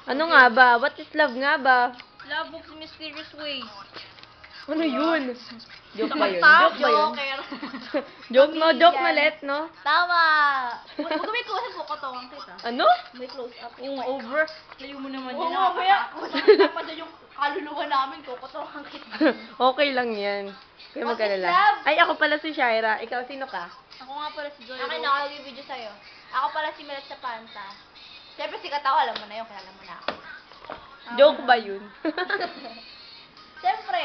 Ano nga ba? What is love nga ba? Love moves in mysterious ways. Ano yun? Joke ba yun? Joke Joke ba yun? Joker. Joke no? Joke malet, no? Tama. Huwag may close up, kukotongan kita. Ano? May close up. Over. Layo mo naman Oo, yan. mamaya. Nakakita pa dyan yung kaluluwa namin, kukotongan kita. Okay lang yan. Kaya What is magkalala. love? Ay, ako pala si Shaira. Ikaw, sino ka? Ako nga pala si Joy. Akin na, ako video sa'yo. Ako pala si Melet sa Panta. Siyempre, sikat ako, alam mo na yun, kaya alam mo na ako. Joke ba yun? Siyempre,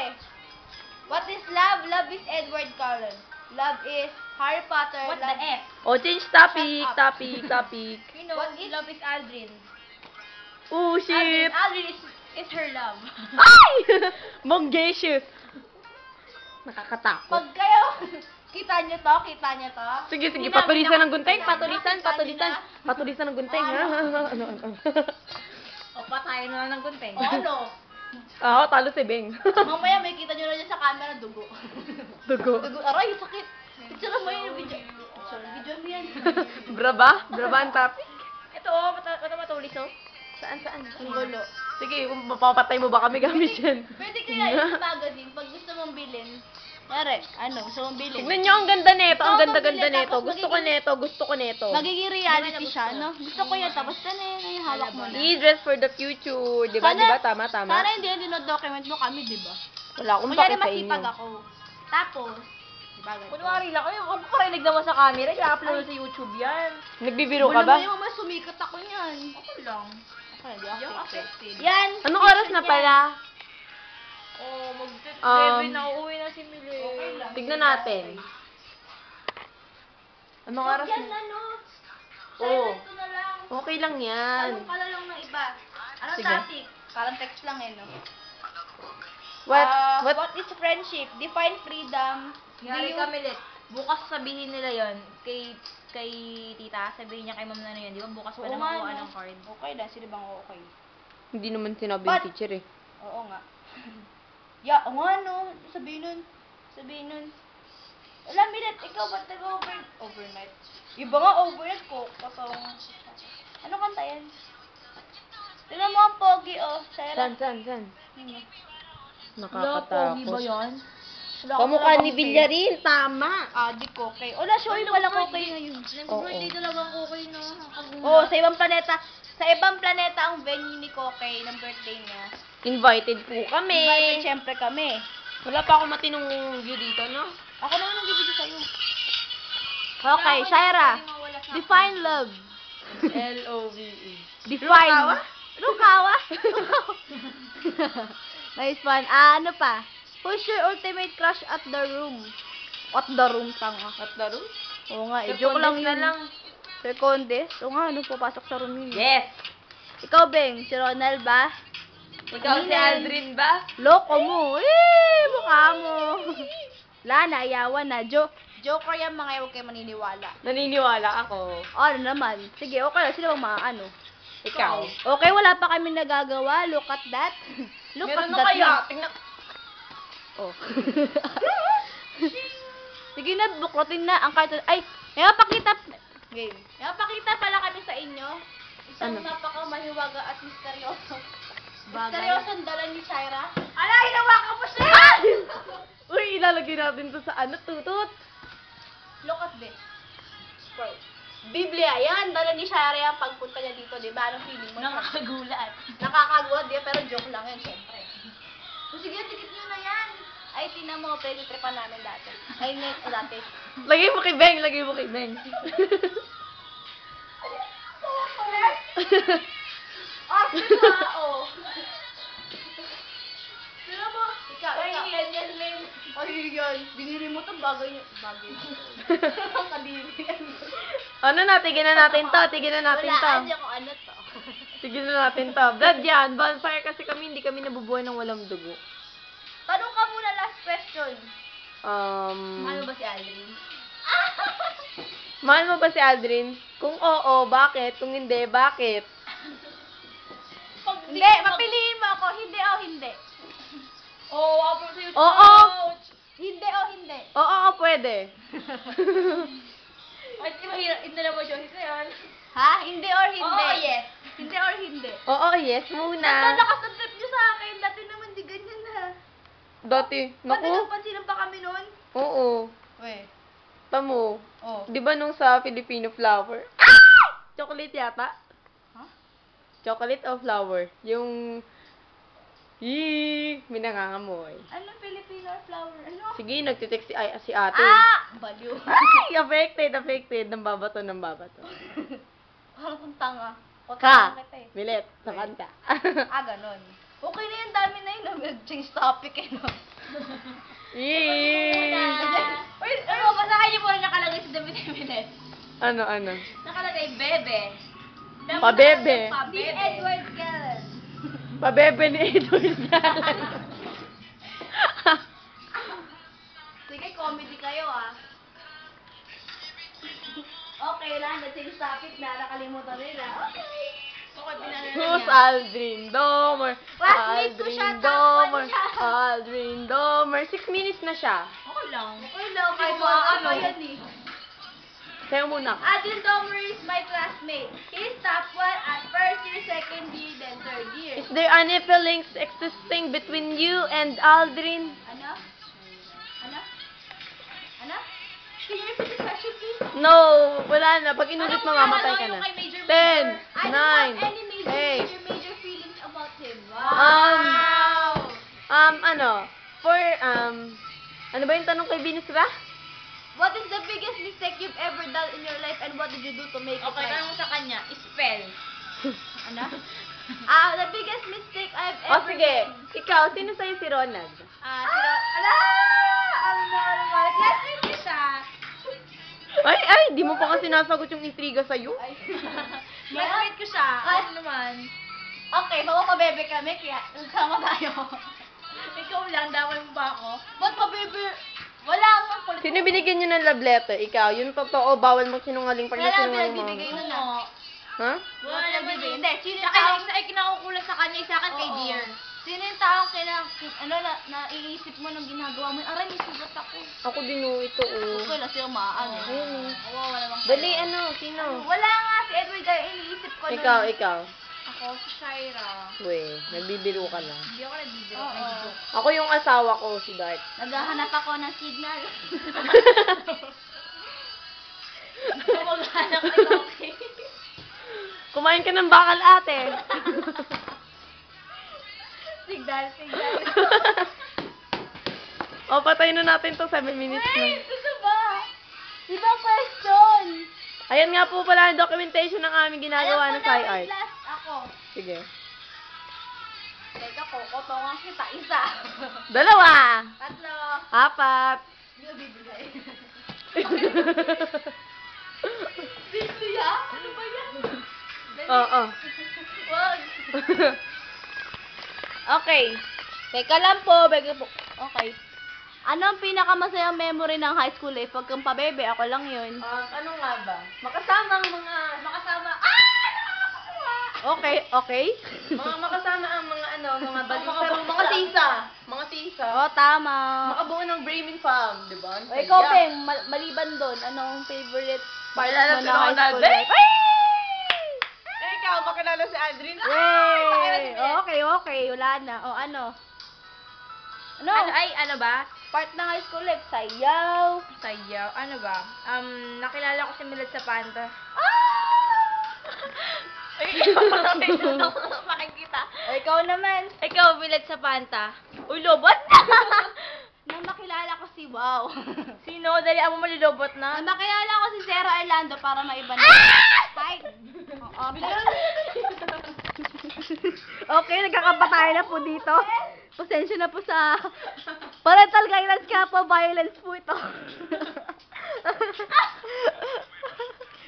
what is love? Love is Edward Cullen. Love is Harry Potter. What love the F? O, change topic, Shut up. topic. You know, what is love is Aldrin. Oh, shit. Aldrin is her love. Ay! Mongacious. Nakakatakot. Pag kayo, kita nyo to? Sige, sige, Hindi patulisan namin ng gunting. nakakita. Patulisan. Patulisan ng gunting. Ano? O, patayin na lang ng gunting. O ano? Oo, talo si Beng. Mamaya may kita nyo na dyan sa camera, dugo. Dugo. Dugo, aray, sakit. Picture mo yun yung video. Picture, video mo yan. Braba? Braba ang topic? Ito, matulis, oh. Saan? Ang gulo. Sige, mapapatay mo ba kami gamit yan? Pwede kaya yung magazine pag gusto mong bilhin. Yari, gusto mong bilhin. Tignan nyo, ang ganda neto. Ang Oo, ganda-ganda pabili, neto. tapos Gusto ko neto. Gusto ko neto. Magiging reality siya, no? Gusto ko yan. Tapos na yung hawak mo na. I-dress for the future. Diba? Sana- Diba? Tama. Sana hindi yan dinodocument mo kami, di ba? Wala akong Kunyari pake sa inyo. masipag ako. Tapos, diba ganito? Kunwari lang, huwag ko parinig naman sa camera. I-upload sa YouTube yan. Nagbibiro Wala ka ba? naman yung mamaya sumikat ako niyan. Ako lang. Ako, hindi Yung ako affected. Yan! Anong oras na pala? Oh, mag-7 na uuwi na si Mili. Okay lang. Tignan natin. Anong oras Yan na? ano? Oo. Silent ko na lang. Okay lang yan. Anong pala lang ng iba? Anong Sige. topic? Parang text lang no? What? What is friendship? Define freedom. Yari ka, Milit. Bukas sabihin nila yon kay tita, sabihin niya kay ma'am na yun. Di ba bukas pa Oo na nga, makuha no? ng card? Okay lang, sino bang okay? Hindi naman sinabi But- yung teacher eh. Oo nga. Yeah, oo nga no. Sabihin nun. Alam, Milet, ikaw ba't overnight? Iba nga overnight ko. Katong, ano kanta yan? Tignan mo ang pogi, oh. Sarah. Saan? Wala, pogi ba Nakakatakot. yan? Kamukha ni Villarin. Tama. Di ko okay. Wala, show yung walang okay ngayon. Nag-birthday talaga ang okay na. Oo, sa ibang planeta. Sa ibang planeta ang venue ni Kokey ng birthday niya. Invited po kami. Invited syempre kami. Wala pa akong matinong view dito, no? Ako naman ang bibigyan sa'yo. Okay, Shaira. Define love. L-O-V-E. Define. Lukawa? Lukawa? Nice one. Ano pa? Who's your ultimate crush at the room? At the room, tanga. At the room? Oo nga, joke lang na yun. lang. Secondes? Oo nga, ano papasok sa room yun? Yes. Ikaw, Beng, si Ronald ba? Ikaw si Aldrin ba? Loko mo. Mukha mo. Lana, ayawan na. Joker yan mga huwag kayo maniniwala. Naniniwala ako. Ano naman? Sige, okay lang. Sino bang mga ano? Ikaw. Okay, wala pa kami nagagawa. Look at that. Look Meron at na that. kaya. lang. Tingnan. Oh. Sige na, buklotin na. Ang cartoon. Ay, may mapakita. Game. May mapakita pala kami sa inyo. Isang Ano? napakamahiwaga at misteryoso. Bagay. Misteryosong dala ni Shaira. Ala, hinawakan mo siya! Uy, ilalagay natin to sa ano, tutut. Look at this. Biblia yan. Dala ni Shaira yan pagpunta niya dito, di ba? Anong feeling mo? Nakakagulat. Nakakagulat din, pero joke lang yan, syempre. So, sige, tikit nyo na yan. Ay, tinan mo, pwede-tripan namin dati. Ay, dati. Lagay mo kay Beng, lagay mo kay Beng. Oh. Sino mo? Ikaw. Ay, yan. Binili mo to, bagay niya. Bagay. Kadiri. Ano na, tignan natin to, tignan natin to. Wala, kung ano to. Tignan natin to. Blood yan, bonfire kasi kami, hindi kami nabubuhay ng walang dugo. Tanong ka muna, last question. Mahal mo ba si Aldrin? Mahal mo ba si Aldrin? Kung oo, bakit? Kung hindi, bakit? Hindi, papiliin mo ako. Hindi o hindi. Oh, upload sa YouTube. Oo. Hindi o hindi. Oo, pwede. Ay, di mahirap. Hindi na mo, Josie, yan. Ha? Hindi or hindi? Oo, yes. Hindi or hindi? Oo, yes muna. Nakasabit niyo sa akin. Dati naman di ganyan na. Dati, Pati naku. nagpansinan pa kami noon. Oo. Weh. Tamo. Oh. Di ba nung sa Filipino flower? Chocolate yata? Ha? Chocolate o flower? Yung... Yee! May nangangamoy. Ano Filipino flower? Ano? Sige, nagtitext si ate. Baliw. Ay! Affected. Nang babato. Parang kung tanga. Ka! Kita eh. Milet, sa kanta. Ganon. Okay na yun, dami na yun. Nag-change topic eh, no? Yee! Uy, ano, basahin niyo po yung nakalagay sa damit ni Milet. Ano? Nakalagay, bebe. Pabebe. Ni Edward Gallen. Pabebe ni Edward Gallen. Sige, comedy kayo ah. Okay lang, nag-change topic na, nakalimutan nila. Okay. Who's Aldrin Domer? Classmate ko siya, Aldrin top one Domer. siya. Aldrin Domer. 6 minutes na siya. Okay lang. Okay lang, kahit Diba, mga ano? ano yan eh. Sayo muna. Adrian Domer is my classmate. He's top 1 at first year, second year, then third year. Is there any feelings existing between you and Aldrin? Ano? Ano? Ano? Can you repeat the question, please? No, wala na. Pag inulit mo, mamatay ka na. Yung kay Major 10, I don't have 9, any major feelings about him. Wow! Ano ba yung tanong kay Venus ba? What is the biggest mistake you've ever done in your life and what did you do to make it Okay, right? tanong sa kanya, spell. Ano? The biggest mistake I've O ever sige, ikaw, sino sa'yo si Ronald? Ala! Ang normal. Classmate ko siya. Ay, di mo pa kasi nasagot yung intriga sa'yo. Ay. Classmate ko siya. Ano naman? Okay, mapapabebe kami, kaya nagsama tayo. Ikaw lang, damay mo ba ako? Ba't pabebe? Wala nga. Sino binigyan niyo ng love letter? Ikaw, yung totoo, bawal mo sinungaling pag Wala, nasinungaling mo. pinagbibigay nun Oo. ah. Ha? Wala naman eh. Hindi, sino Sa yung akin, taong... isa ay kinakukulan sa kanya, isa akin kay Oo. Dear. Sino yung taong naiisip mo nung ginagawa mo? Aray, may sugat ako. Ako din ito, Okay lang siya maaan eh. Ayun, eh. Kawawa naman. Dali, sino? Wala nga si Edward kaya iniisip ko nun. Ikaw. Ako, si Shaira. We, nagbibiro ka lang. Hindi ako nagbibiro. Oo. Nagjo-joke. Ako yung asawa ko, si Dart. Naghahanap ako ng signal. Kamag-anak ni Koki. Kumain ka ng bakal, ate. Signal. O, patay na natin to 7 minutes na. Wait, ito ba? Ibang question. Ayan nga po pala ang documentation ng aming ginagawa ng Sci Art. last ako. Sige. Teka ko, kotongan kita. Isa. 2, Tatlo. 4. Hindi ko bibigay. Biblia? Ano ba yan? Oo. Wag. Okay. Teka lang po, bega po. Okay. Anong pinakamasayang memory ng high school life? Pag kang pabebe, ako lang yun. Ano nga ba? Makasama ang mga... Okay. Makasama ang mga balisaro, mga sisa. Oo, tama. Makabuo ng Bremen Farm, di ba? O, ikaw, Peng, maliban doon, anong favorite Paalala mo si na high Ronald. school life? Ikaw, makilala si Aldrin. Yay! Okay. Wala na. O, ano? Ano? Ano ba? Part ng high school life, sayaw. Sayaw. Ano ba? Nakilala ko si Milad sa Panta. Makikita. O, ikaw naman. Ikaw, Milad sa Panta. Uy, lobot! Nang makilala ko si Wow. Sino? Dali ako malilobot Nang na. makilala ko si Sarah Orlando para maiba na. Hi! Oo, okay, nagkakapatayan na po dito. Pasensya na po sa parental guidance ka po, violence po ito.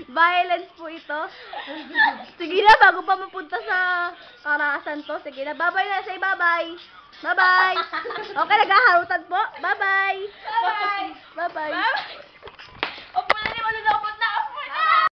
Violence po ito. Sige na, bago pa mapunta sa karahasan to. Sige na, bye-bye na. Say bye-bye. Bye-bye. Okay, naghaharutan po. Bye-bye. Bye-bye. Bye-bye.